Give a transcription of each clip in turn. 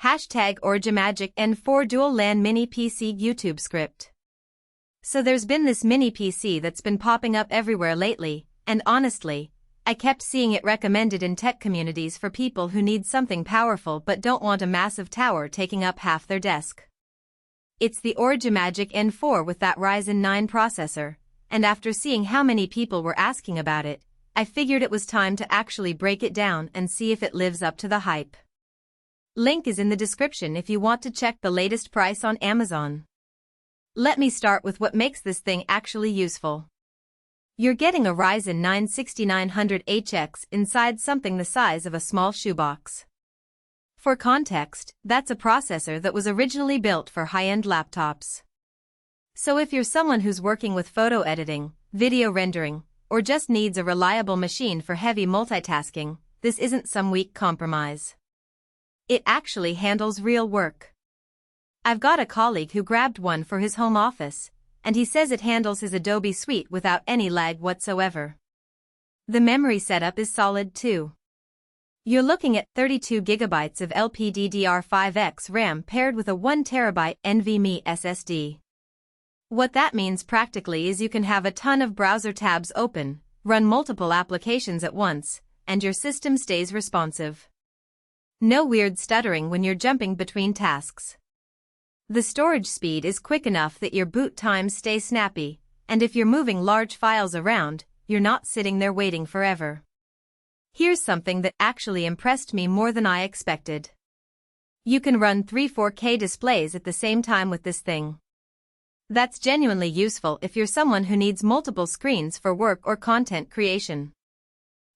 #origimagic N4 dual LAN mini PC YouTube script. So there's been this mini PC that's been popping up everywhere lately, and honestly, I kept seeing it recommended in tech communities for people who need something powerful but don't want a massive tower taking up half their desk. It's the origimagic N4 with that Ryzen 9 processor, and after seeing how many people were asking about it, I figured it was time to actually break it down and see if it lives up to the hype. Link is in the description if you want to check the latest price on Amazon. Let me start with what makes this thing actually useful. You're getting a Ryzen 9 6900HX inside something the size of a small shoebox. For context, that's a processor that was originally built for high-end laptops. So if you're someone who's working with photo editing, video rendering, or just needs a reliable machine for heavy multitasking, this isn't some weak compromise. It actually handles real work. I've got a colleague who grabbed one for his home office, and he says it handles his Adobe suite without any lag whatsoever. The memory setup is solid too. You're looking at 32 GB of LPDDR5X RAM paired with a 1 TB NVMe SSD. What that means practically is you can have a ton of browser tabs open, run multiple applications at once, and your system stays responsive. No weird stuttering when you're jumping between tasks. The storage speed is quick enough that your boot times stay snappy, and if you're moving large files around, you're not sitting there waiting forever. Here's something that actually impressed me more than I expected. You can run 3 4K displays at the same time with this thing. That's genuinely useful if you're someone who needs multiple screens for work or content creation.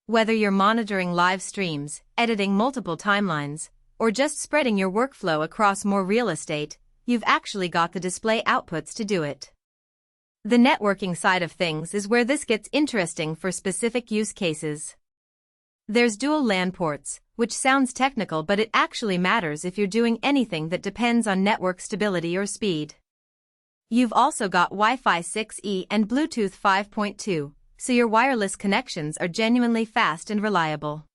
Whether you're monitoring live streams, editing multiple timelines, or just spreading your workflow across more real estate, you've actually got the display outputs to do it. The networking side of things is where this gets interesting for specific use cases. There's dual LAN ports, which sounds technical but it actually matters if you're doing anything that depends on network stability or speed. You've also got Wi-Fi 6E and Bluetooth 5.2, so your wireless connections are genuinely fast and reliable.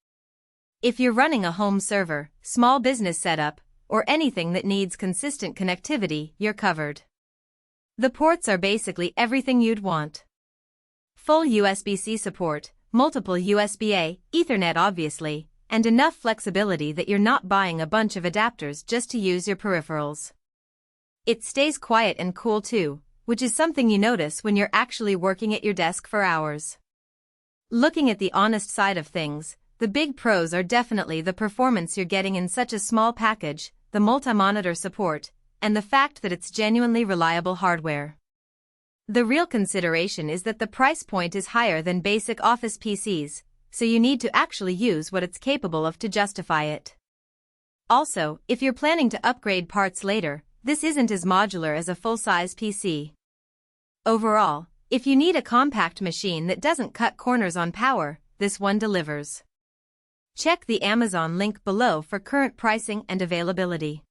If you're running a home server, small business setup, or anything that needs consistent connectivity, you're covered. The ports are basically everything you'd want. Full USB-C support, multiple USB-A, Ethernet obviously, and enough flexibility that you're not buying a bunch of adapters just to use your peripherals. It stays quiet and cool too, which is something you notice when you're actually working at your desk for hours. Looking at the honest side of things, the big pros are definitely the performance you're getting in such a small package, the multi-monitor support, and the fact that it's genuinely reliable hardware. The real consideration is that the price point is higher than basic office PCs, so you need to actually use what it's capable of to justify it. Also, if you're planning to upgrade parts later, this isn't as modular as a full-size PC. Overall, if you need a compact machine that doesn't cut corners on power, this one delivers. Check the Amazon link below for current pricing and availability.